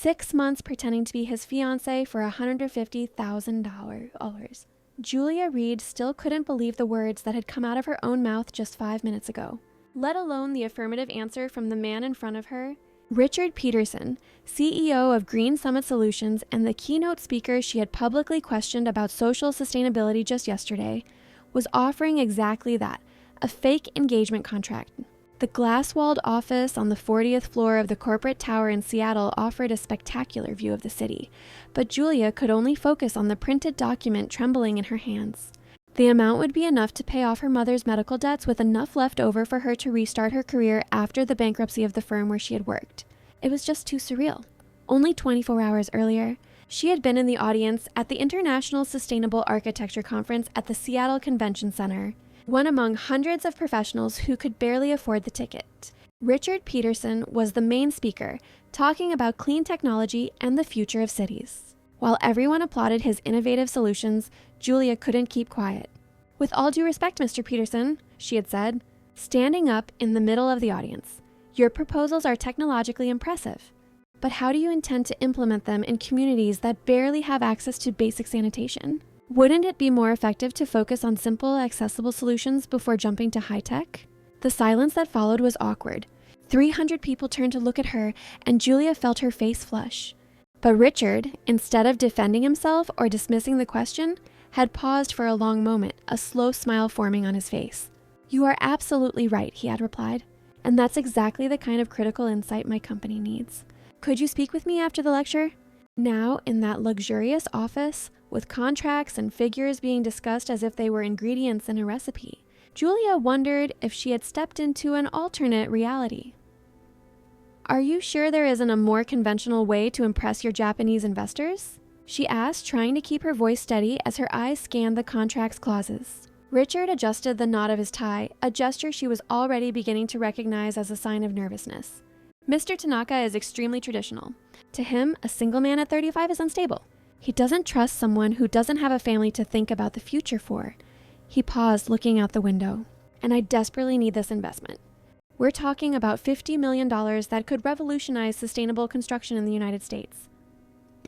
6 months pretending to be his fiancée for $150,000. Julia Reed still couldn't believe the words that had come out of her own mouth just 5 minutes ago, let alone the affirmative answer from the man in front of her. Richard Peterson, CEO of Green Summit Solutions and the keynote speaker she had publicly questioned about social sustainability just yesterday, was offering exactly that, a fake engagement contract. The glass-walled office on the 40th floor of the corporate tower in Seattle offered a spectacular view of the city, but Julia could only focus on the printed document trembling in her hands. The amount would be enough to pay off her mother's medical debts, with enough left over for her to restart her career after the bankruptcy of the firm where she had worked. It was just too surreal. Only 24 hours earlier, she had been in the audience at the International Sustainable Architecture Conference at the Seattle Convention Center, one among hundreds of professionals who could barely afford the ticket. Richard Peterson was the main speaker, talking about clean technology and the future of cities. While everyone applauded his innovative solutions, Julia couldn't keep quiet. "With all due respect, Mr. Peterson," she had said, standing up in the middle of the audience, "your proposals are technologically impressive, but how do you intend to implement them in communities that barely have access to basic sanitation? Wouldn't it be more effective to focus on simple, accessible solutions before jumping to high-tech?" The silence that followed was awkward. 300 people turned to look at her, and Julia felt her face flush. But Richard, instead of defending himself or dismissing the question, had paused for a long moment, a slow smile forming on his face. "You are absolutely right," he had replied, "and that's exactly the kind of critical insight my company needs. Could you speak with me after the lecture?" Now, in that luxurious office, with contracts and figures being discussed as if they were ingredients in a recipe, Julia wondered if she had stepped into an alternate reality. "Are you sure there isn't a more conventional way to impress your Japanese investors?" she asked, trying to keep her voice steady as her eyes scanned the contract's clauses. Richard adjusted the knot of his tie, a gesture she was already beginning to recognize as a sign of nervousness. "Mr. Tanaka is extremely traditional. To him, a single man at 35 is unstable. He doesn't trust someone who doesn't have a family to think about the future for." He paused, looking out the window. "And I desperately need this investment. We're talking about $50 million that could revolutionize sustainable construction in the United States."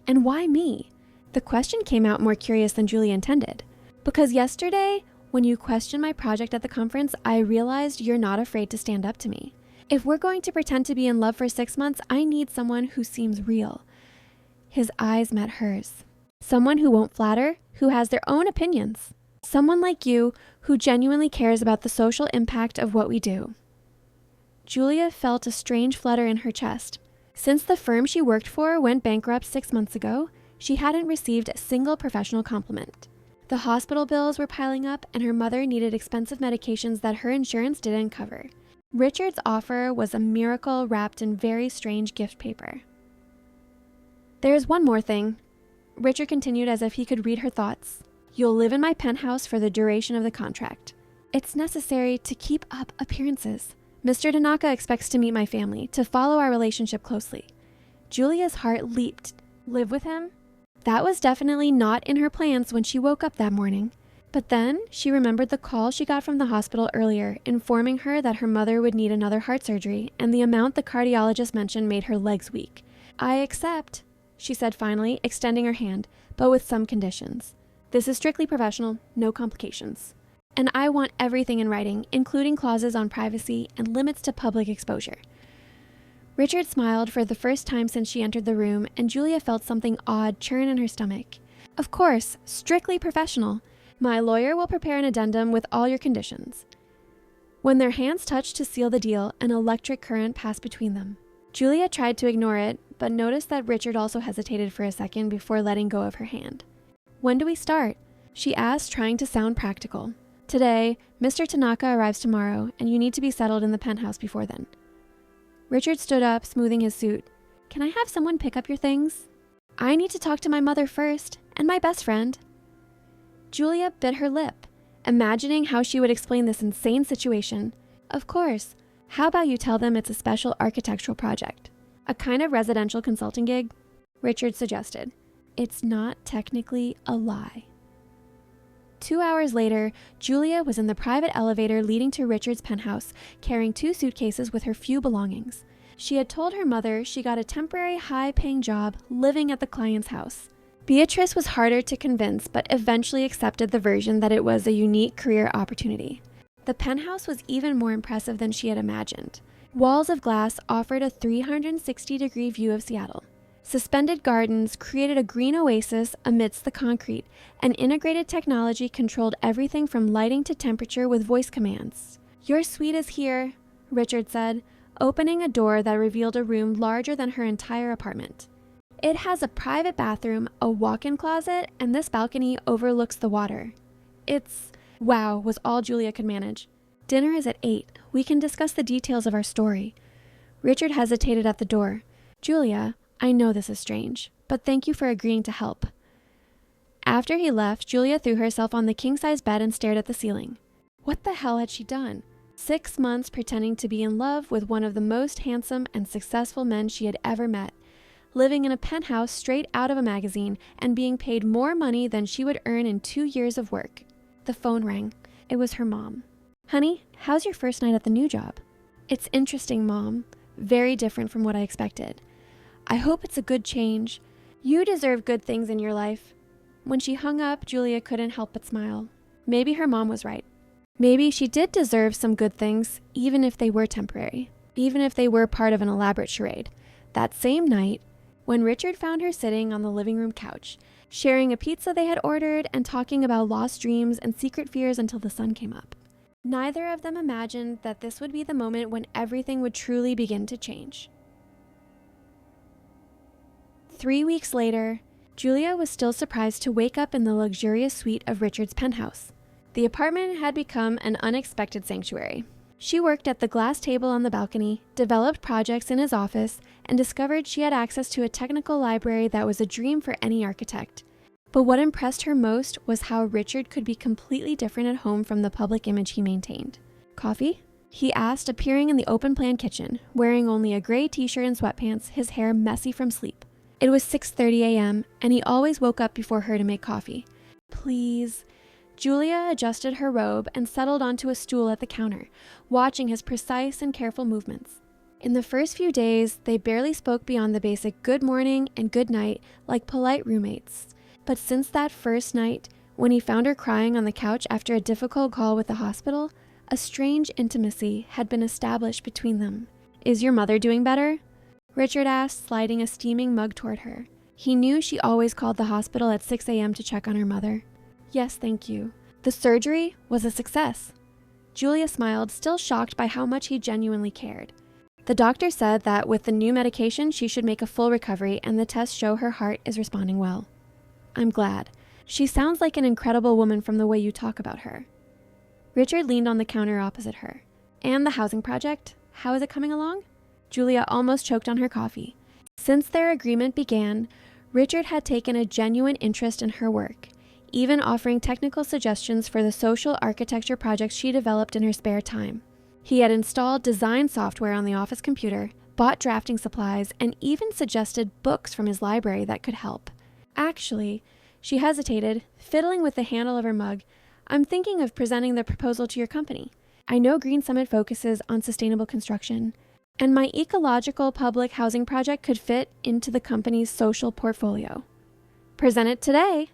"And why me?" The question came out more curious than Julia intended. "Because yesterday, when you questioned my project at the conference, I realized you're not afraid to stand up to me. If we're going to pretend to be in love for 6 months, I need someone who seems real." His eyes met hers. "Someone who won't flatter, who has their own opinions. Someone like you, who genuinely cares about the social impact of what we do." Julia felt a strange flutter in her chest. Since the firm she worked for went bankrupt 6 months ago, she hadn't received a single professional compliment. The hospital bills were piling up, and her mother needed expensive medications that her insurance didn't cover. Richard's offer was a miracle wrapped in very strange gift paper. "There's one more thing," Richard continued as if he could read her thoughts. "You'll live in my penthouse for the duration of the contract. It's necessary to keep up appearances. Mr. Tanaka expects to meet my family, to follow our relationship closely." Julia's heart leaped. Live with him? That was definitely not in her plans when she woke up that morning. But then she remembered the call she got from the hospital earlier, informing her that her mother would need another heart surgery, and the amount the cardiologist mentioned made her legs weak. "I accept," she said finally, extending her hand, "but with some conditions. This is strictly professional, no complications. And I want everything in writing, including clauses on privacy and limits to public exposure." Richard smiled for the first time since she entered the room, and Julia felt something odd churn in her stomach. "Of course, strictly professional. My lawyer will prepare an addendum with all your conditions." When their hands touched to seal the deal, an electric current passed between them. Julia tried to ignore it, but noticed that Richard also hesitated for a second before letting go of her hand. "When do we start?" she asked, trying to sound practical. "Today. Mr. Tanaka arrives tomorrow, and you need to be settled in the penthouse before then." Richard stood up, smoothing his suit. "Can I have someone pick up your things?" "I need to talk to my mother first, and my best friend." Julia bit her lip, imagining how she would explain this insane situation. "Of course. How about you tell them it's a special architectural project? A kind of residential consulting gig?" Richard suggested. "It's not technically a lie." 2 hours later, Julia was in the private elevator leading to Richard's penthouse, carrying 2 suitcases with her few belongings. She had told her mother she got a temporary high-paying job living at the client's house. Beatrice was harder to convince, but eventually accepted the version that it was a unique career opportunity. The penthouse was even more impressive than she had imagined. Walls of glass offered a 360-degree view of Seattle. Suspended gardens created a green oasis amidst the concrete, and integrated technology controlled everything from lighting to temperature with voice commands. "Your suite is here," Richard said, opening a door that revealed a room larger than her entire apartment. "It has a private bathroom, a walk-in closet, and this balcony overlooks the water. It's..." "Wow," was all Julia could manage. "Dinner is at 8. We can discuss the details of our story." Richard hesitated at the door. "Julia, I know this is strange, but thank you for agreeing to help." After he left, Julia threw herself on the king-size bed and stared at the ceiling. What the hell had she done? 6 months pretending to be in love with one of the most handsome and successful men she had ever met, living in a penthouse straight out of a magazine and being paid more money than she would earn in 2 years of work. The phone rang. It was her mom. "Honey, how's your first night at the new job?" "It's interesting, Mom. Very different from what I expected. I hope it's a good change. You deserve good things in your life." When she hung up, Julia couldn't help but smile. Maybe her mom was right. Maybe she did deserve some good things, even if they were temporary, even if they were part of an elaborate charade. That same night, when Richard found her sitting on the living room couch, sharing a pizza they had ordered and talking about lost dreams and secret fears until the sun came up. Neither of them imagined that this would be the moment when everything would truly begin to change. 3 weeks later, Julia was still surprised to wake up in the luxurious suite of Richard's penthouse. The apartment had become an unexpected sanctuary. She worked at the glass table on the balcony, developed projects in his office, and discovered she had access to a technical library that was a dream for any architect. But what impressed her most was how Richard could be completely different at home from the public image he maintained. "Coffee?" he asked, appearing in the open-plan kitchen, wearing only a gray t-shirt and sweatpants, his hair messy from sleep. It was 6:30 a.m., and he always woke up before her to make coffee. "Please." Julia adjusted her robe and settled onto a stool at the counter, watching his precise and careful movements. In the first few days, they barely spoke beyond the basic good morning and good night like polite roommates. But since that first night, when he found her crying on the couch after a difficult call with the hospital, a strange intimacy had been established between them. "Is your mother doing better?" Richard asked, sliding a steaming mug toward her. He knew she always called the hospital at 6 a.m. to check on her mother. "Yes, thank you. The surgery was a success." Julia smiled, still shocked by how much he genuinely cared. "The doctor said that with the new medication, she should make a full recovery, and the tests show her heart is responding well." "I'm glad. She sounds like an incredible woman from the way you talk about her." Richard leaned on the counter opposite her. "And the housing project? How is it coming along?" Julia almost choked on her coffee. Since their agreement began, Richard had taken a genuine interest in her work, even offering technical suggestions for the social architecture projects she developed in her spare time. He had installed design software on the office computer, bought drafting supplies, and even suggested books from his library that could help. "Actually," she hesitated, fiddling with the handle of her mug, "I'm thinking of presenting the proposal to your company. I know Green Summit focuses on sustainable construction, and my ecological public housing project could fit into the company's social portfolio." "Present it today,"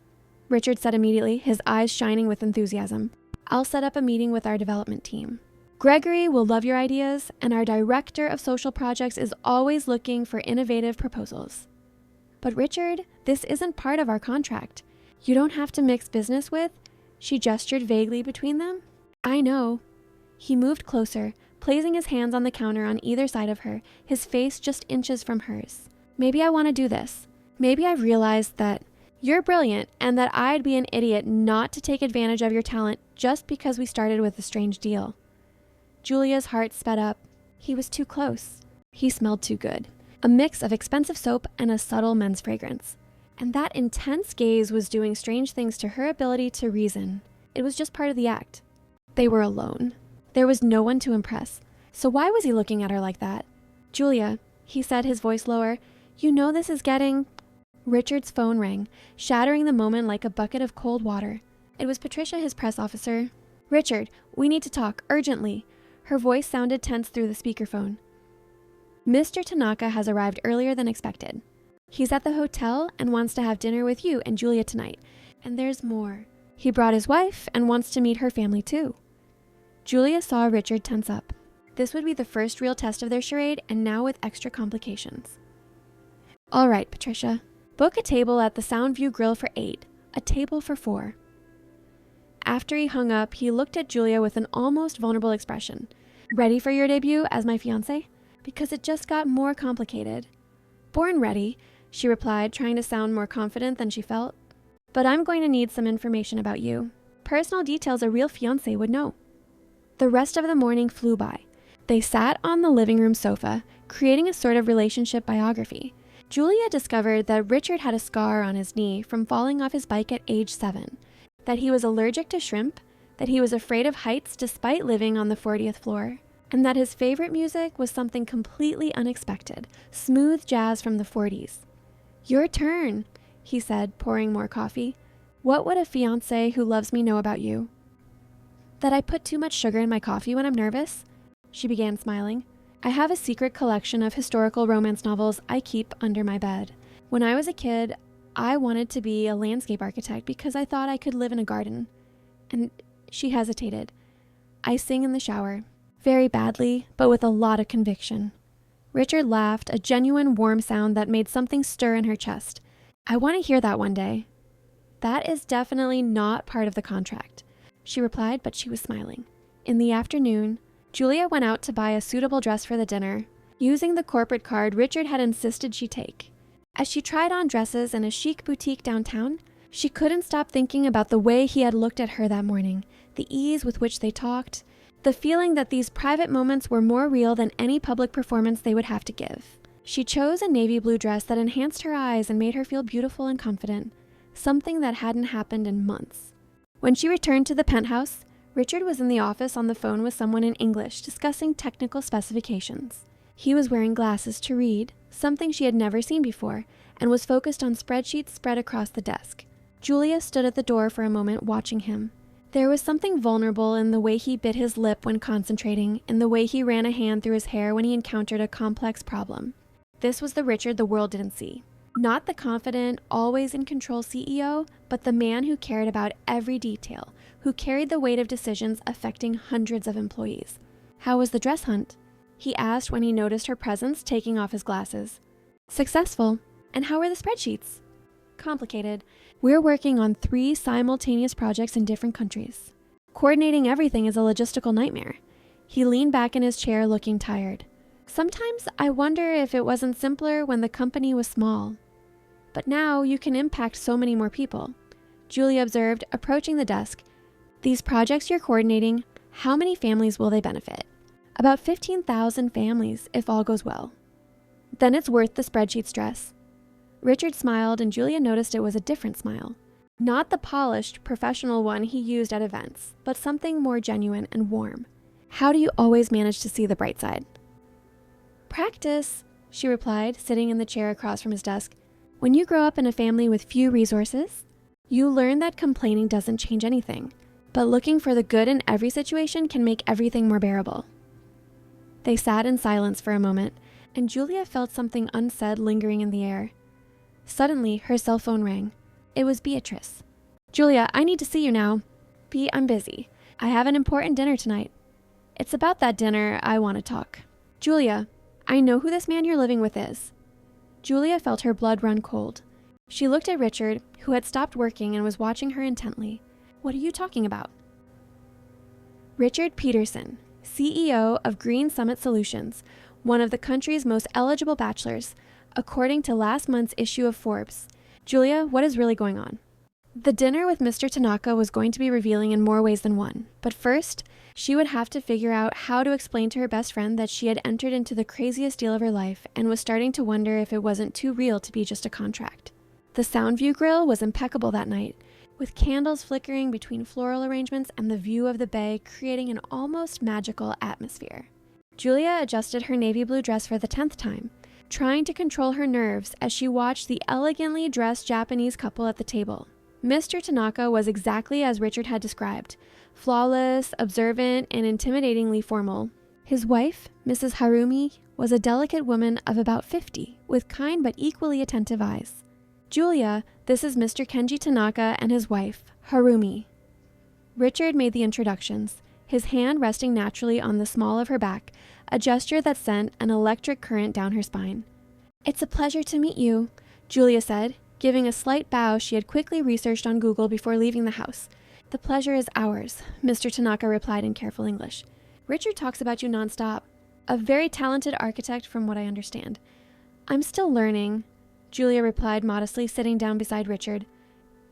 Richard said immediately, his eyes shining with enthusiasm. "I'll set up a meeting with our development team. Gregory will love your ideas, and our director of social projects is always looking for innovative proposals." "But Richard, this isn't part of our contract. You don't have to mix business with..." She gestured vaguely between them. "I know." He moved closer, placing his hands on the counter on either side of her, his face just inches from hers. "Maybe I want to do this. Maybe I've realized that you're brilliant and that I'd be an idiot not to take advantage of your talent just because we started with a strange deal." Julia's heart sped up. He was too close. He smelled too good. A mix of expensive soap and a subtle men's fragrance. And that intense gaze was doing strange things to her ability to reason. It was just part of the act. They were alone. There was no one to impress. So why was he looking at her like that? "Julia," he said, his voice lower, "you know this is getting..." Richard's phone rang, shattering the moment like a bucket of cold water. It was Patricia, his press officer. "Richard, we need to talk, urgently." Her voice sounded tense through the speakerphone. Mr. Tanaka has arrived earlier than expected. He's at the hotel and wants to have dinner with you and Julia tonight. And there's more. He brought his wife and wants to meet her family too. Julia saw Richard tense up. This would be the first real test of their charade, and now with extra complications. All right, Patricia. Book a table at the Soundview Grill for 8. A table for 4. After he hung up, he looked at Julia with an almost vulnerable expression. Ready for your debut as my fiancée? Because it just got more complicated. Born ready, she replied, trying to sound more confident than she felt. But I'm going to need some information about you. Personal details a real fiancé would know. The rest of the morning flew by. They sat on the living room sofa, creating a sort of relationship biography. Julia discovered that Richard had a scar on his knee from falling off his bike at age 7, that he was allergic to shrimp, that he was afraid of heights despite living on the 40th floor, and that his favorite music was something completely unexpected, smooth jazz from the 40s. Your turn, he said, pouring more coffee. What would a fiancé who loves me know about you? That I put too much sugar in my coffee when I'm nervous? She began smiling. I have a secret collection of historical romance novels I keep under my bed. When I was a kid, I wanted to be a landscape architect because I thought I could live in a garden. And she hesitated. I sing in the shower. Very badly, but with a lot of conviction. Richard laughed, a genuine warm sound that made something stir in her chest. I want to hear that one day. That is definitely not part of the contract, she replied, but she was smiling. In the afternoon, Julia went out to buy a suitable dress for the dinner, using the corporate card Richard had insisted she take. As she tried on dresses in a chic boutique downtown, she couldn't stop thinking about the way he had looked at her that morning, the ease with which they talked, the feeling that these private moments were more real than any public performance they would have to give. She chose a navy blue dress that enhanced her eyes and made her feel beautiful and confident, something that hadn't happened in months. When she returned to the penthouse, Richard was in the office on the phone with someone in English discussing technical specifications. He was wearing glasses to read, something she had never seen before, and was focused on spreadsheets spread across the desk. Julia stood at the door for a moment watching him. There was something vulnerable in the way he bit his lip when concentrating, in the way he ran a hand through his hair when he encountered a complex problem. This was the Richard the world didn't see. Not the confident, always in control CEO, but the man who cared about every detail, who carried the weight of decisions affecting hundreds of employees. How was the dress hunt? He asked when he noticed her presence, taking off his glasses. Successful. And how were the spreadsheets? Complicated. We're working on 3 simultaneous projects in different countries. Coordinating everything is a logistical nightmare. He leaned back in his chair looking tired. Sometimes I wonder if it wasn't simpler when the company was small. But now you can impact so many more people. Julia observed, approaching the desk. These projects you're coordinating, how many families will they benefit? About 15,000 families, if all goes well. Then it's worth the spreadsheet stress. Richard smiled, and Julia noticed it was a different smile. Not the polished, professional one he used at events, but something more genuine and warm. How do you always manage to see the bright side? Practice, she replied, sitting in the chair across from his desk. When you grow up in a family with few resources, you learn that complaining doesn't change anything, but looking for the good in every situation can make everything more bearable. They sat in silence for a moment, and Julia felt something unsaid lingering in the air. Suddenly, her cell phone rang. It was Beatrice. Julia, I need to see you now. B, I'm busy. I have an important dinner tonight. It's about that dinner I want to talk. Julia, I know who this man you're living with is. Julia felt her blood run cold. She looked at Richard, who had stopped working and was watching her intently. What are you talking about? Richard Peterson, CEO of Green Summit Solutions, one of the country's most eligible bachelors, according to last month's issue of Forbes. Julia, what is really going on? The dinner with Mr. Tanaka was going to be revealing in more ways than one, but first, she would have to figure out how to explain to her best friend that she had entered into the craziest deal of her life and was starting to wonder if it wasn't too real to be just a contract. The Soundview Grill was impeccable that night, with candles flickering between floral arrangements and the view of the bay creating an almost magical atmosphere. Julia adjusted her navy blue dress for the 10th time, trying to control her nerves as she watched the elegantly dressed Japanese couple at the table. Mr. Tanaka was exactly as Richard had described, flawless, observant, and intimidatingly formal. His wife, Mrs. Harumi, was a delicate woman of about 50, with kind but equally attentive eyes. Julia, this is Mr. Kenji Tanaka and his wife, Harumi. Richard made the introductions, his hand resting naturally on the small of her back, a gesture that sent an electric current down her spine. It's a pleasure to meet you, Julia said, giving a slight bow she had quickly researched on Google before leaving the house. The pleasure is ours, Mr. Tanaka replied in careful English. Richard talks about you nonstop. A very talented architect from what I understand. I'm still learning, Julia replied modestly, sitting down beside Richard.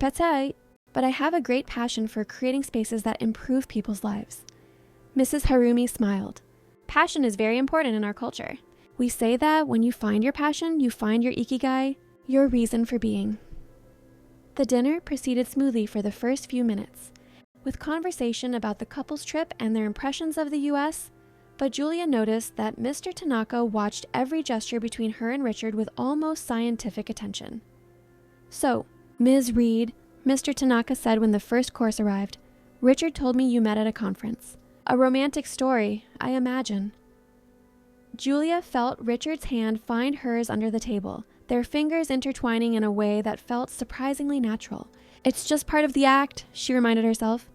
Peut-être, but I have a great passion for creating spaces that improve people's lives. Mrs. Harumi smiled. Passion is very important in our culture. We say that when you find your passion, you find your ikigai, your reason for being. The dinner proceeded smoothly for the first few minutes, with conversation about the couple's trip and their impressions of the U.S., but Julia noticed that Mr. Tanaka watched every gesture between her and Richard with almost scientific attention. So, Ms. Reed, Mr. Tanaka said when the first course arrived, Richard told me you met at a conference. A romantic story, I imagine. Julia felt Richard's hand find hers under the table, their fingers intertwining in a way that felt surprisingly natural. It's just part of the act, she reminded herself.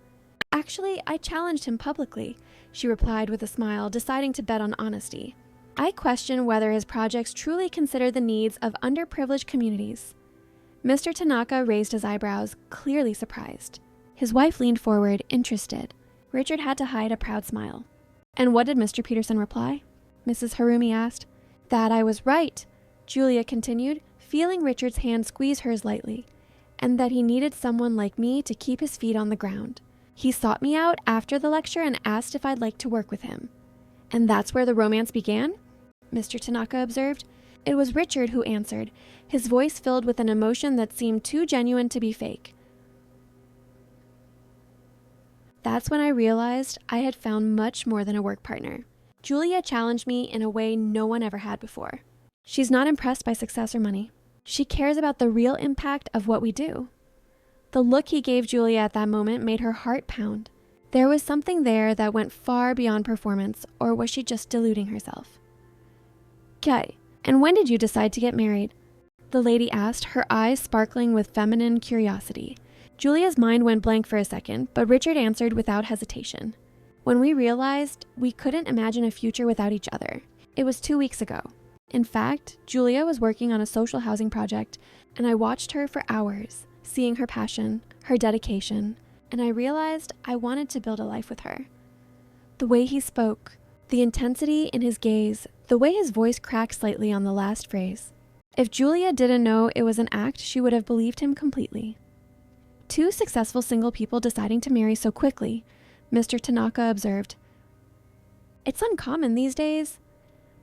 Actually, I challenged him publicly, she replied with a smile, deciding to bet on honesty. I question whether his projects truly consider the needs of underprivileged communities. Mr. Tanaka raised his eyebrows, clearly surprised. His wife leaned forward, interested. Richard had to hide a proud smile. And what did Mr. Peterson reply? Mrs. Harumi asked. That I was right, Julia continued, feeling Richard's hand squeeze hers lightly, and that he needed someone like me to keep his feet on the ground. He sought me out after the lecture and asked if I'd like to work with him. And that's where the romance began? Mr. Tanaka observed. It was Richard who answered, his voice filled with an emotion that seemed too genuine to be fake. That's when I realized I had found much more than a work partner. Julia challenged me in a way no one ever had before. She's not impressed by success or money. She cares about the real impact of what we do. The look he gave Julia at that moment made her heart pound. There was something there that went far beyond performance, or was she just deluding herself? Okay, and when did you decide to get married? The lady asked, her eyes sparkling with feminine curiosity. Julia's mind went blank for a second, but Richard answered without hesitation. When we realized we couldn't imagine a future without each other. It was 2 weeks ago. In fact, Julia was working on a social housing project, and I watched her for hours, seeing her passion, her dedication, and I realized I wanted to build a life with her. The way he spoke, the intensity in his gaze, the way his voice cracked slightly on the last phrase. If Julia didn't know it was an act, she would have believed him completely. Two successful single people deciding to marry so quickly, Mr. Tanaka observed. It's uncommon these days.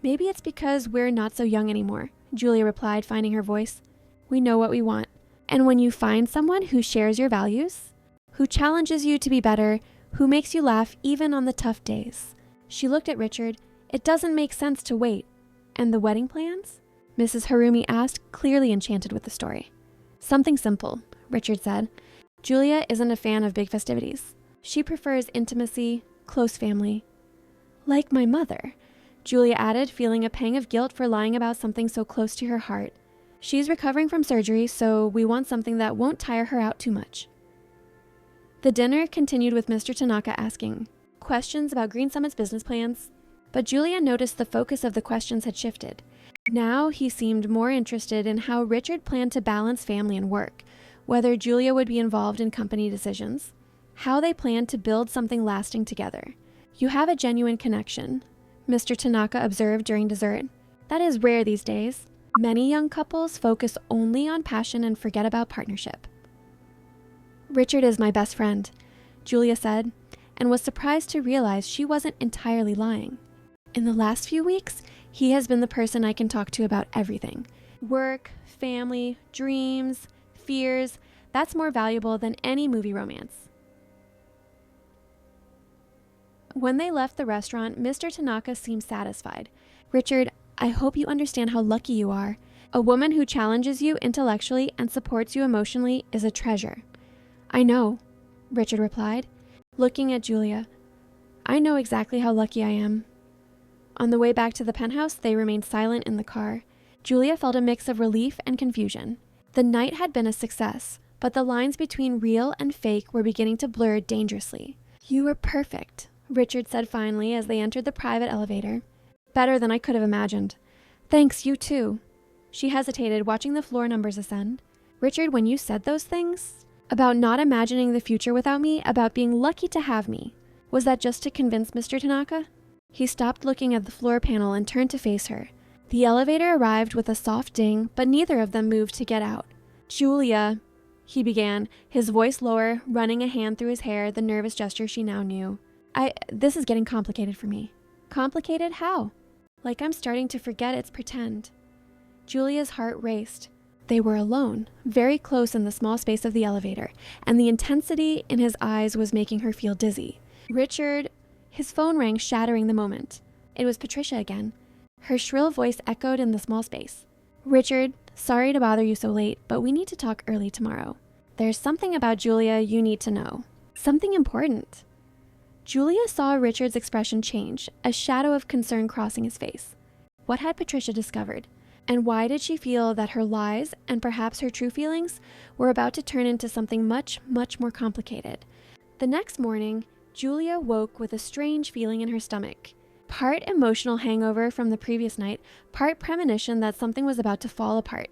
Maybe it's because we're not so young anymore, Julia replied, finding her voice. We know what we want. And when you find someone who shares your values, who challenges you to be better, who makes you laugh even on the tough days. She looked at Richard. It doesn't make sense to wait. And the wedding plans? Mrs. Harumi asked, clearly enchanted with the story. Something simple, Richard said. Julia isn't a fan of big festivities. She prefers intimacy, close family. Like my mother, Julia added, feeling a pang of guilt for lying about something so close to her heart. She's recovering from surgery, so we want something that won't tire her out too much. The dinner continued with Mr. Tanaka asking questions about Green Summit's business plans, but Julia noticed the focus of the questions had shifted. Now he seemed more interested in how Richard planned to balance family and work, whether Julia would be involved in company decisions, how they planned to build something lasting together. You have a genuine connection, Mr. Tanaka observed during dessert. That is rare these days. Many young couples focus only on passion and forget about partnership. Richard is my best friend, Julia said, and was surprised to realize she wasn't entirely lying. In the last few weeks, he has been the person I can talk to about everything. Work, family, dreams, fears. That's more valuable than any movie romance. When they left the restaurant, Mr. Tanaka seemed satisfied. Richard, I hope you understand how lucky you are. A woman who challenges you intellectually and supports you emotionally is a treasure. I know, Richard replied, looking at Julia. I know exactly how lucky I am. On the way back to the penthouse, they remained silent in the car. Julia felt a mix of relief and confusion. The night had been a success, but the lines between real and fake were beginning to blur dangerously. "You were perfect," Richard said finally as they entered the private elevator. "Better than I could have imagined." "Thanks, you too." She hesitated, watching the floor numbers ascend. "Richard, when you said those things about not imagining the future without me, about being lucky to have me, was that just to convince Mr. Tanaka?" He stopped looking at the floor panel and turned to face her. The elevator arrived with a soft ding, but neither of them moved to get out. "Julia," he began, his voice lower, running a hand through his hair, the nervous gesture she now knew. This is getting complicated for me." "Complicated? How?" "Like I'm starting to forget it's pretend." Julia's heart raced. They were alone, very close in the small space of the elevator, and the intensity in his eyes was making her feel dizzy. "Richard," his phone rang, shattering the moment. It was Patricia again. Her shrill voice echoed in the small space. "Richard, sorry to bother you so late, but we need to talk early tomorrow. There's something about Julia you need to know. Something important." Julia saw Richard's expression change, a shadow of concern crossing his face. What had Patricia discovered? And why did she feel that her lies, and perhaps her true feelings, were about to turn into something much, much more complicated? The next morning, Julia woke with a strange feeling in her stomach. Part emotional hangover from the previous night, part premonition that something was about to fall apart.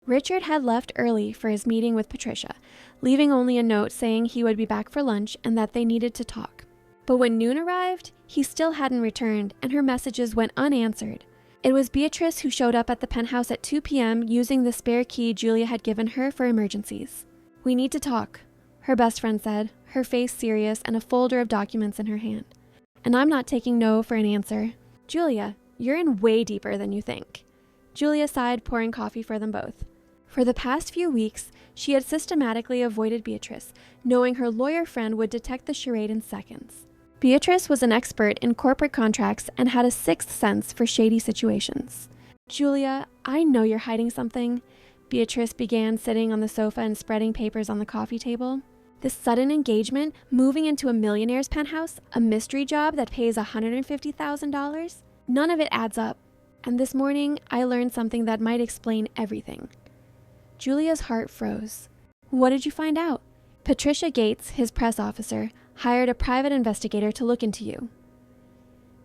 Richard had left early for his meeting with Patricia, leaving only a note saying he would be back for lunch and that they needed to talk. But when noon arrived, he still hadn't returned, and her messages went unanswered. It was Beatrice who showed up at the penthouse at 2 p.m. using the spare key Julia had given her for emergencies. "We need to talk," her best friend said, her face serious and a folder of documents in her hand. "And I'm not taking no for an answer." "Julia, you're in way deeper than you think." Julia sighed, pouring coffee for them both. For the past few weeks, she had systematically avoided Beatrice, knowing her lawyer friend would detect the charade in seconds. Beatrice was an expert in corporate contracts and had a sixth sense for shady situations. "Julia, I know you're hiding something," Beatrice began, sitting on the sofa and spreading papers on the coffee table. "This sudden engagement, moving into a millionaire's penthouse, a mystery job that pays $150,000? None of it adds up. And this morning, I learned something that might explain everything." Julia's heart froze. "What did you find out?" "Patricia Gates, his press officer, hired a private investigator to look into you."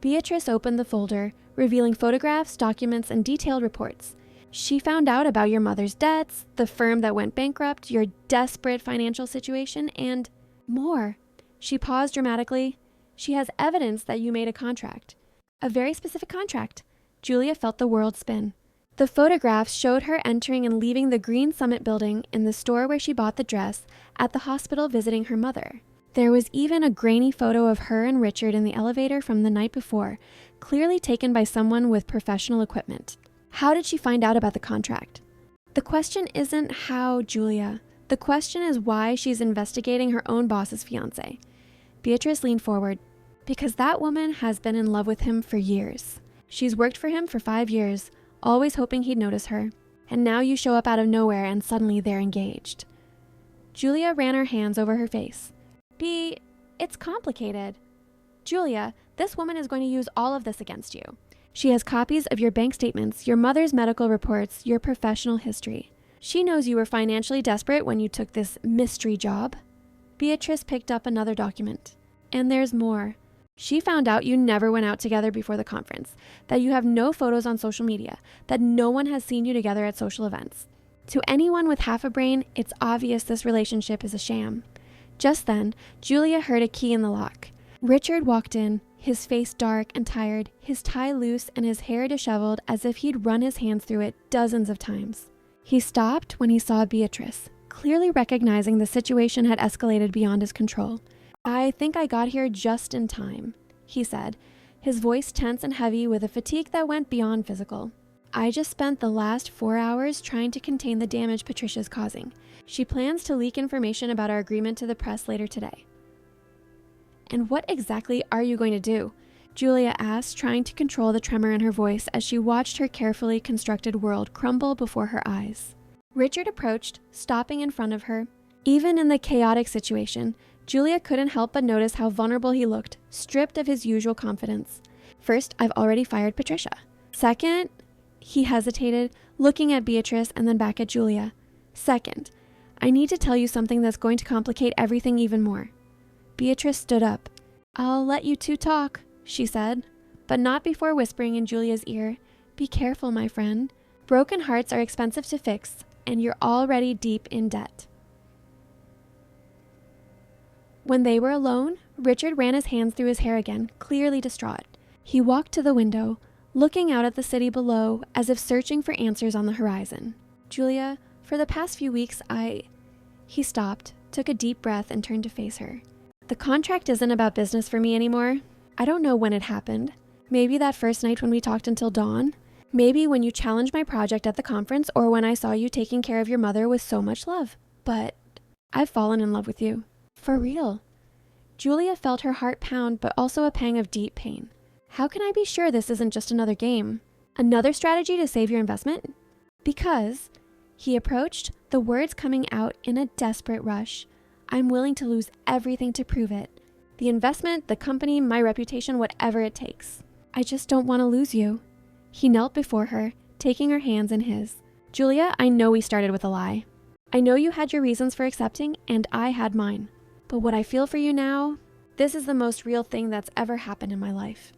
Beatrice opened the folder, revealing photographs, documents, and detailed reports. "She found out about your mother's debts, the firm that went bankrupt, your desperate financial situation, and more." She paused dramatically. "She has evidence that you made a contract. A very specific contract." Julia felt the world spin. The photographs showed her entering and leaving the Green Summit building, in the store where she bought the dress, at the hospital visiting her mother. There was even a grainy photo of her and Richard in the elevator from the night before, clearly taken by someone with professional equipment. How did she find out about the contract? The question isn't how, Julia. The question is why she's investigating her own boss's fiancé. Beatrice leaned forward. "Because that woman has been in love with him for years. She's worked for him for 5 years, always hoping he'd notice her. And now you show up out of nowhere and suddenly they're engaged." Julia ran her hands over her face. It's complicated. Julia, this woman is going to use all of this against you. She has copies of your bank statements, your mother's medical reports, your professional history. She knows you were financially desperate when you took this mystery job." Beatrice picked up another document. "And there's more. She found out you never went out together before the conference, that you have no photos on social media, that no one has seen you together at social events. To anyone with half a brain, it's obvious this relationship is a sham." Just then, Julia heard a key in the lock. Richard walked in, his face dark and tired, his tie loose and his hair disheveled as if he'd run his hands through it dozens of times. He stopped when he saw Beatrice, clearly recognizing the situation had escalated beyond his control. "I think I got here just in time," he said, his voice tense and heavy with a fatigue that went beyond physical. "I just spent the last 4 hours trying to contain the damage Patricia's causing. She plans to leak information about our agreement to the press later today." "And what exactly are you going to do?" Julia asked, trying to control the tremor in her voice as she watched her carefully constructed world crumble before her eyes. Richard approached, stopping in front of her. Even in the chaotic situation, Julia couldn't help but notice how vulnerable he looked, stripped of his usual confidence. First, I've already fired Patricia. Second, he hesitated, looking at Beatrice and then back at Julia. Second, I need to tell you something that's going to complicate everything even more. Beatrice stood up. I'll let you two talk, she said, but not before whispering in Julia's ear, be careful, my friend. Broken hearts are expensive to fix, and you're already deep in debt. When they were alone, Richard ran his hands through his hair again, clearly distraught. He walked to the window, looking out at the city below as if searching for answers on the horizon. Julia, for the past few weeks, He stopped, took a deep breath, and turned to face her. The contract isn't about business for me anymore. I don't know when it happened. Maybe that first night when we talked until dawn. Maybe when you challenged my project at the conference, or when I saw you taking care of your mother with so much love. But I've fallen in love with you. For real. Julia felt her heart pound, but also a pang of deep pain. How can I be sure this isn't just another game? Another strategy to save your investment? Because, he approached, the words coming out in a desperate rush, I'm willing to lose everything to prove it. The investment, the company, my reputation, whatever it takes. I just don't want to lose you. He knelt before her, taking her hands in his. Julia, I know we started with a lie. I know you had your reasons for accepting, and I had mine. But what I feel for you now, this is the most real thing that's ever happened in my life.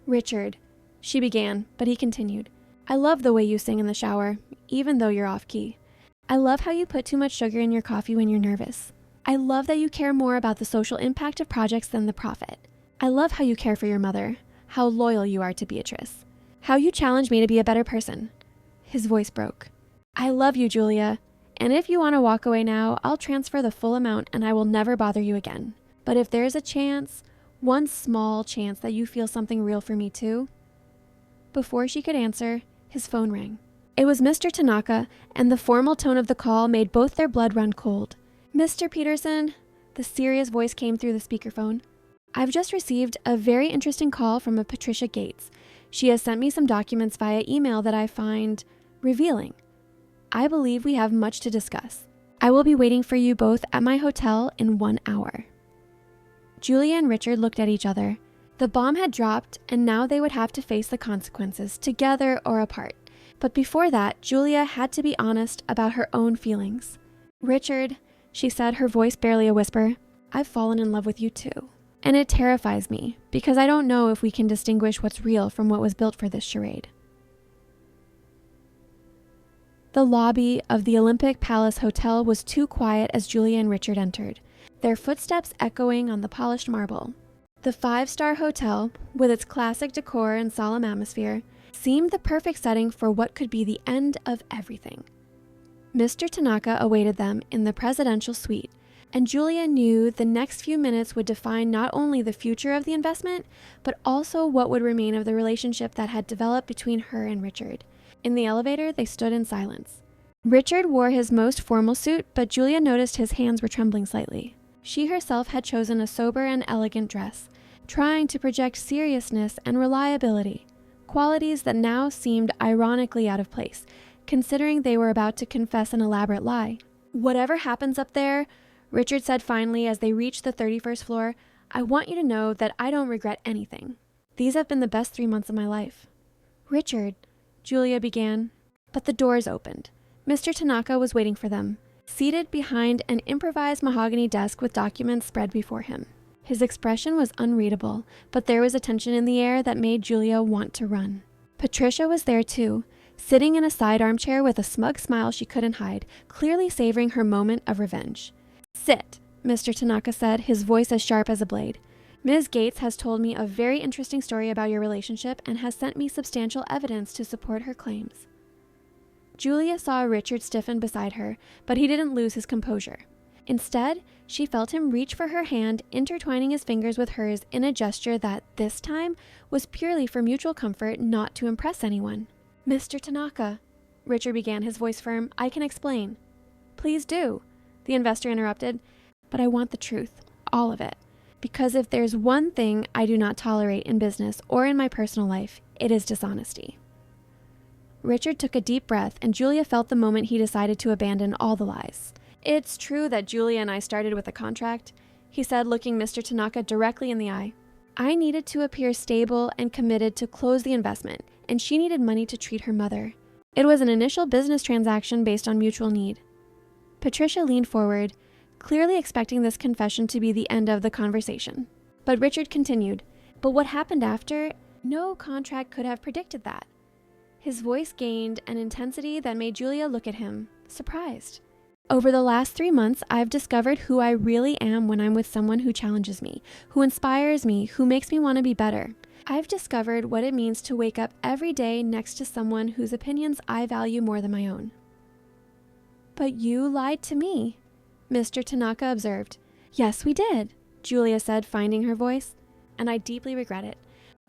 Richard, she began, but he continued. I love the way you sing in the shower, even though you're off key. I love how you put too much sugar in your coffee when you're nervous. I love that you care more about the social impact of projects than the profit. I love how you care for your mother, how loyal you are to Beatrice, how you challenge me to be a better person. His voice broke. I love you, Julia, and if you want to walk away now, I'll transfer the full amount and I will never bother you again. But if there's a chance, one small chance that you feel something real for me too. Before she could answer, his phone rang. It was Mr. Tanaka, and the formal tone of the call made both their blood run cold. Mr. Peterson, the serious voice came through the speakerphone. I've just received a very interesting call from a Patricia Gates. She has sent me some documents via email that I find revealing. I believe we have much to discuss. I will be waiting for you both at my hotel in 1 hour. Julia and Richard looked at each other. The bomb had dropped, and now they would have to face the consequences, together or apart. But before that, Julia had to be honest about her own feelings. Richard, she said, her voice barely a whisper, I've fallen in love with you too. And it terrifies me, because I don't know if we can distinguish what's real from what was built for this charade. The lobby of the Olympic Palace Hotel was too quiet as Julia and Richard entered, their footsteps echoing on the polished marble. The five-star hotel, with its classic decor and solemn atmosphere, seemed the perfect setting for what could be the end of everything. Mr. Tanaka awaited them in the presidential suite, and Julia knew the next few minutes would define not only the future of the investment, but also what would remain of the relationship that had developed between her and Richard. In the elevator, they stood in silence. Richard wore his most formal suit, but Julia noticed his hands were trembling slightly. She herself had chosen a sober and elegant dress, trying to project seriousness and reliability, qualities that now seemed ironically out of place, considering they were about to confess an elaborate lie. Whatever happens up there, Richard said finally as they reached the 31st floor, I want you to know that I don't regret anything. These have been the best 3 months of my life. Richard, Julia began, but the doors opened. Mr. Tanaka was waiting for them, seated behind an improvised mahogany desk with documents spread before him. His expression was unreadable, but there was a tension in the air that made Julia want to run. Patricia was there too, sitting in a side armchair with a smug smile she couldn't hide, clearly savoring her moment of revenge. Sit, Mr. Tanaka said, his voice as sharp as a blade. Ms. Gates has told me a very interesting story about your relationship and has sent me substantial evidence to support her claims. Julia saw Richard stiffen beside her, but he didn't lose his composure. Instead, she felt him reach for her hand, intertwining his fingers with hers in a gesture that, this time, was purely for mutual comfort, not to impress anyone. Mr. Tanaka, Richard began, his voice firm, I can explain. Please do, the investor interrupted, but I want the truth, all of it. Because if there's one thing I do not tolerate in business or in my personal life, it is dishonesty. Richard took a deep breath, and Julia felt the moment he decided to abandon all the lies. It's true that Julia and I started with a contract, he said, looking Mr. Tanaka directly in the eye. I needed to appear stable and committed to close the investment, and she needed money to treat her mother. It was an initial business transaction based on mutual need. Patricia leaned forward, clearly expecting this confession to be the end of the conversation. But Richard continued, "But what happened after? No contract could have predicted that." His voice gained an intensity that made Julia look at him, surprised. "Over the last 3 months, I've discovered who I really am when I'm with someone who challenges me, who inspires me, who makes me want to be better. I've discovered what it means to wake up every day next to someone whose opinions I value more than my own." "But you lied to me," Mr. Tanaka observed. "Yes, we did," Julia said, finding her voice. "And I deeply regret it.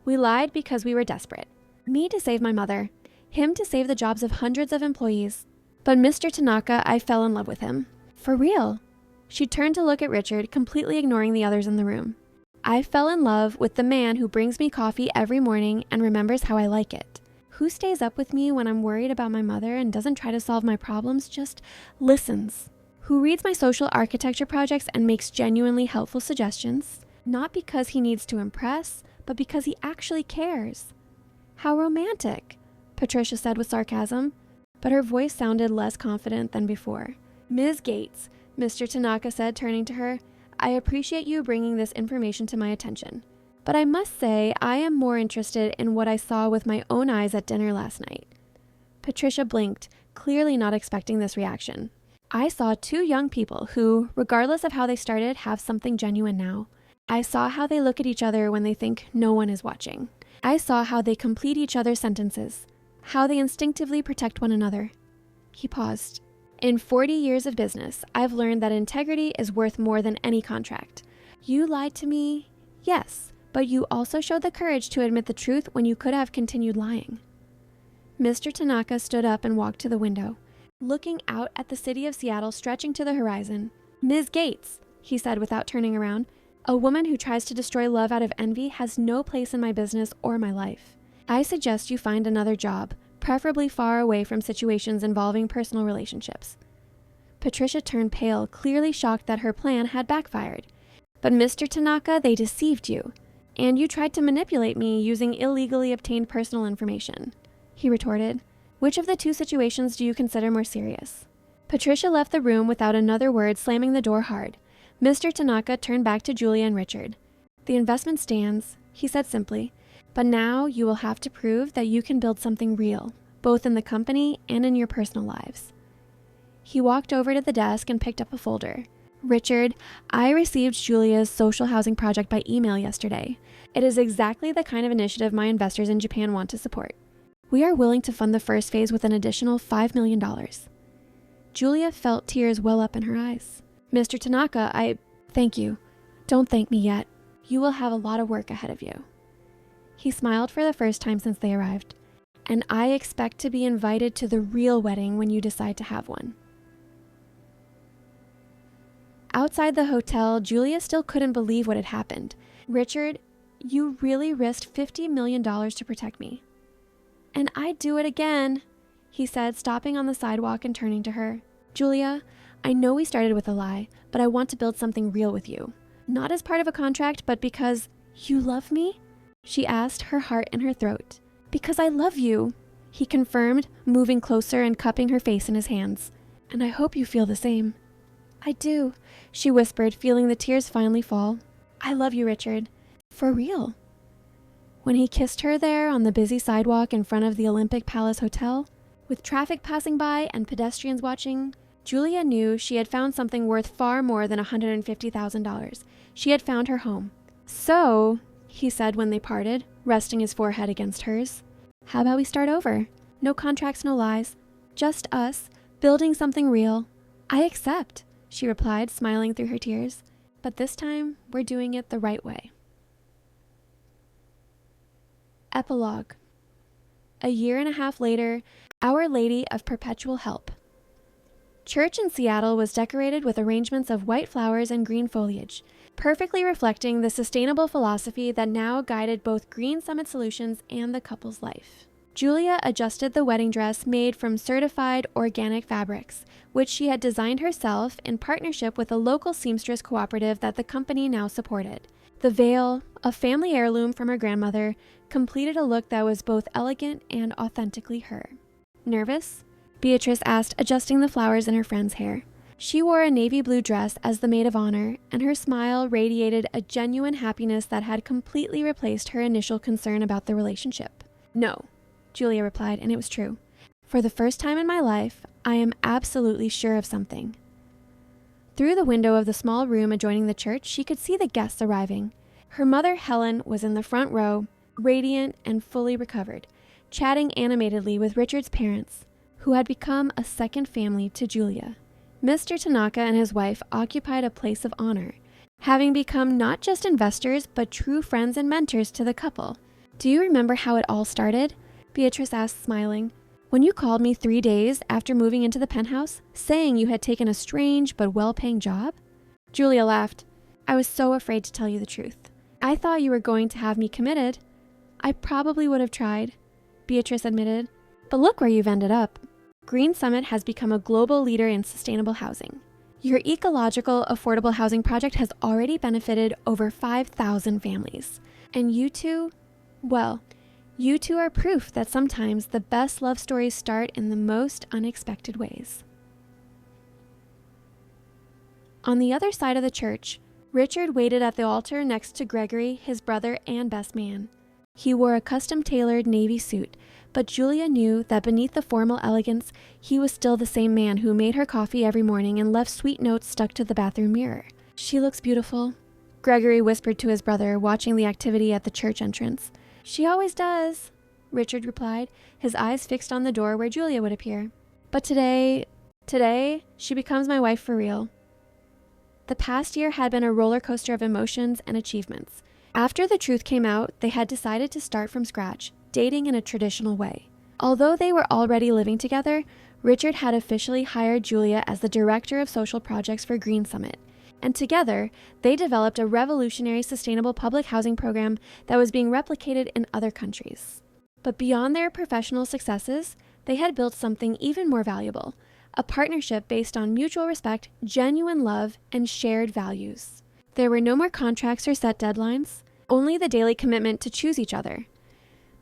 We lied because we were desperate. Me to save my mother, him to save the jobs of hundreds of employees. But Mr. Tanaka, I fell in love with him. For real." She turned to look at Richard, completely ignoring the others in the room. "I fell in love with the man who brings me coffee every morning and remembers how I like it. Who stays up with me when I'm worried about my mother and doesn't try to solve my problems, just listens. Who reads my social architecture projects and makes genuinely helpful suggestions, not because he needs to impress, but because he actually cares." "How romantic," Patricia said with sarcasm, but her voice sounded less confident than before. "Ms. Gates," Mr. Tanaka said, turning to her, "I appreciate you bringing this information to my attention. But I must say I am more interested in what I saw with my own eyes at dinner last night." Patricia blinked, clearly not expecting this reaction. "I saw 2 young people who, regardless of how they started, have something genuine now. I saw how they look at each other when they think no one is watching. I saw how they complete each other's sentences, how they instinctively protect one another." He paused. "In 40 years of business, I've learned that integrity is worth more than any contract. You lied to me, yes, but you also showed the courage to admit the truth when you could have continued lying." Mr. Tanaka stood up and walked to the window, looking out at the city of Seattle stretching to the horizon. "Ms. Gates," he said without turning around, "a woman who tries to destroy love out of envy has no place in my business or my life. I suggest you find another job, preferably far away from situations involving personal relationships." Patricia turned pale, clearly shocked that her plan had backfired. "But Mr. Tanaka, they deceived you, and you tried to manipulate me using illegally obtained personal information," he retorted. "Which of the 2 situations do you consider more serious?" Patricia left the room without another word, slamming the door hard. Mr. Tanaka turned back to Julia and Richard. "The investment stands," he said simply, "but now you will have to prove that you can build something real, both in the company and in your personal lives." He walked over to the desk and picked up a folder. "Richard, I received Julia's social housing project by email yesterday. It is exactly the kind of initiative my investors in Japan want to support. We are willing to fund the first phase with an additional $5 million. Julia felt tears well up in her eyes. "Mr. Tanaka, thank you. Don't thank me yet. You will have a lot of work ahead of you." He smiled for the first time since they arrived. "And I expect to be invited to the real wedding when you decide to have one." Outside the hotel, Julia still couldn't believe what had happened. "Richard, you really risked $50 million to protect me." "And I'd do it again," he said, stopping on the sidewalk and turning to her. "Julia, I know we started with a lie, but I want to build something real with you. Not as part of a contract, but because you love me?" she asked, her heart in her throat. "Because I love you," he confirmed, moving closer and cupping her face in his hands. "And I hope you feel the same." "I do," she whispered, feeling the tears finally fall. "I love you, Richard. For real." When he kissed her there on the busy sidewalk in front of the Olympic Palace Hotel, with traffic passing by and pedestrians watching, Julia knew she had found something worth far more than $150,000. She had found her home. "So," he said when they parted, resting his forehead against hers, "how about we start over? No contracts, no lies. Just us, building something real." "I accept," she replied, smiling through her tears. "But this time, we're doing it the right way." Epilogue. A year and a half later, Our Lady of Perpetual Help. Church in Seattle was decorated with arrangements of white flowers and green foliage, perfectly reflecting the sustainable philosophy that now guided both Green Summit Solutions and the couple's life. Julia adjusted the wedding dress made from certified organic fabrics, which she had designed herself in partnership with a local seamstress cooperative that the company now supported. The veil, a family heirloom from her grandmother, completed a look that was both elegant and authentically her. "Nervous?" Beatrice asked, adjusting the flowers in her friend's hair. She wore a navy blue dress as the maid of honor, and her smile radiated a genuine happiness that had completely replaced her initial concern about the relationship. "No," Julia replied, and it was true. "For the first time in my life, I am absolutely sure of something." Through the window of the small room adjoining the church, she could see the guests arriving. Her mother, Helen, was in the front row, radiant and fully recovered, chatting animatedly with Richard's parents, who had become a second family to Julia. Mr. Tanaka and his wife occupied a place of honor, having become not just investors, but true friends and mentors to the couple. "Do you remember how it all started?" Beatrice asked, smiling. "When you called me 3 days after moving into the penthouse, saying you had taken a strange but well-paying job?" Julia laughed. "I was so afraid to tell you the truth. I thought you were going to have me committed." "I probably would have tried," Beatrice admitted. "But look where you've ended up. Green Summit has become a global leader in sustainable housing. Your ecological, affordable housing project has already benefited over 5,000 families. And you two, well, you two are proof that sometimes the best love stories start in the most unexpected ways." On the other side of the church, Richard waited at the altar next to Gregory, his brother and best man. He wore a custom-tailored navy suit, but Julia knew that beneath the formal elegance, he was still the same man who made her coffee every morning and left sweet notes stuck to the bathroom mirror. "She looks beautiful," Gregory whispered to his brother, watching the activity at the church entrance. "She always does," Richard replied, his eyes fixed on the door where Julia would appear. "But today, she becomes my wife for real." The past year had been a roller coaster of emotions and achievements. After the truth came out, they had decided to start from scratch, dating in a traditional way. Although they were already living together, Richard had officially hired Julia as the director of social projects for Green Summit, and together, they developed a revolutionary sustainable public housing program that was being replicated in other countries. But beyond their professional successes, they had built something even more valuable, a partnership based on mutual respect, genuine love, and shared values. There were no more contracts or set deadlines, only the daily commitment to choose each other.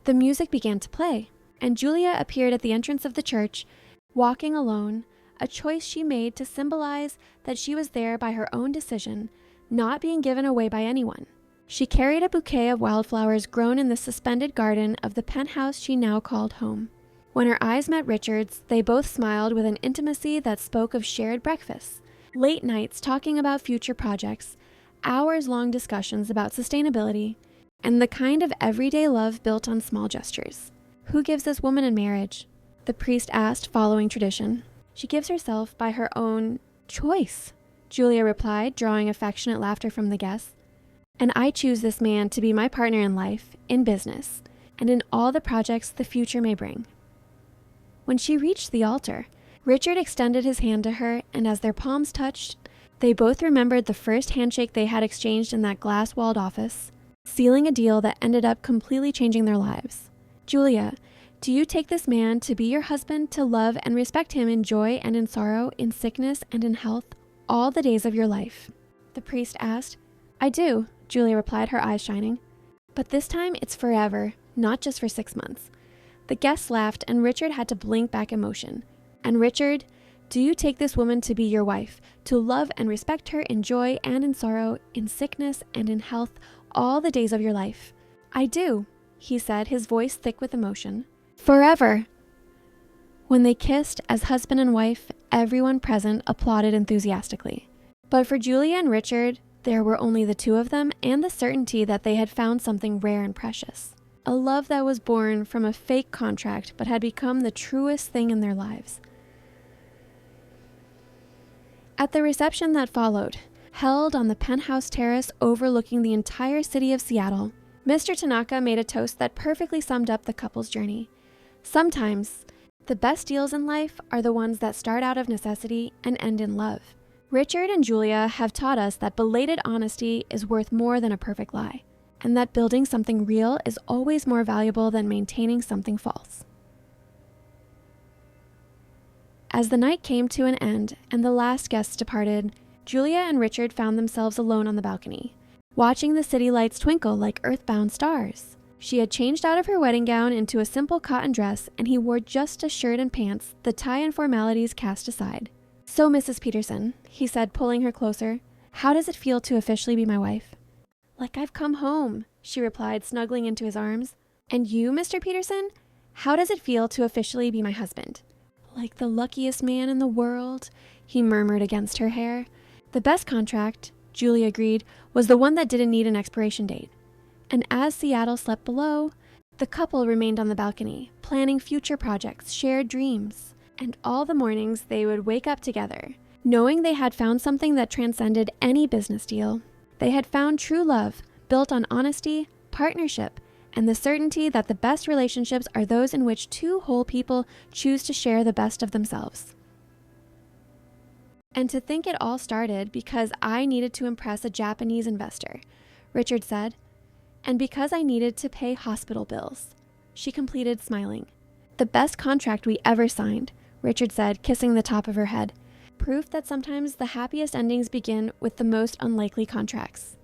The music began to play, and Julia appeared at the entrance of the church, walking alone, a choice she made to symbolize that she was there by her own decision, not being given away by anyone. She carried a bouquet of wildflowers grown in the suspended garden of the penthouse she now called home. When her eyes met Richard's, they both smiled with an intimacy that spoke of shared breakfasts, late nights talking about future projects, hours-long discussions about sustainability, and the kind of everyday love built on small gestures. "Who gives this woman in marriage?" the priest asked, following tradition. "She gives herself by her own choice," Julia replied, drawing affectionate laughter from the guests. "And I choose this man to be my partner in life, in business, and in all the projects the future may bring." When she reached the altar, Richard extended his hand to her, and as their palms touched, they both remembered the first handshake they had exchanged in that glass-walled office, sealing a deal that ended up completely changing their lives. "Julia, do you take this man to be your husband, to love and respect him in joy and in sorrow, in sickness and in health, all the days of your life?" the priest asked. "I do," Julia replied, her eyes shining. "But this time it's forever, not just for 6 months." The guests laughed, and Richard had to blink back emotion. "And Richard, do you take this woman to be your wife, to love and respect her in joy and in sorrow, in sickness and in health, all the days of your life?" "I do," he said, his voice thick with emotion. "Forever." When they kissed as husband and wife, everyone present applauded enthusiastically. But for Julia and Richard, there were only the two of them and the certainty that they had found something rare and precious. A love that was born from a fake contract but had become the truest thing in their lives. At the reception that followed, held on the penthouse terrace overlooking the entire city of Seattle, Mr. Tanaka made a toast that perfectly summed up the couple's journey. Sometimes, the best deals in life are the ones that start out of necessity and end in love. Richard and Julia have taught us that belated honesty is worth more than a perfect lie, and that building something real is always more valuable than maintaining something false. As the night came to an end and the last guests departed, Julia and Richard found themselves alone on the balcony. watching the city lights twinkle like earthbound stars. She had changed out of her wedding gown into a simple cotton dress, and he wore just a shirt and pants, the tie and formalities cast aside. "So, Mrs. Peterson," he said, pulling her closer, "how does it feel to officially be my wife?" "Like I've come home," she replied, snuggling into his arms. "And you, Mr. Peterson? How does it feel to officially be my husband?" "Like the luckiest man in the world," he murmured against her hair. The best contract, Julie agreed, was the one that didn't need an expiration date. And as Seattle slept below, the couple remained on the balcony, planning future projects, shared dreams. And all the mornings they would wake up together, knowing they had found something that transcended any business deal. They had found true love, built on honesty, partnership, and the certainty that the best relationships are those in which two whole people choose to share the best of themselves. "And to think it all started because I needed to impress a Japanese investor," Richard said. "And because I needed to pay hospital bills," she completed, smiling. "The best contract we ever signed," Richard said, kissing the top of her head. Proof that sometimes the happiest endings begin with the most unlikely contracts.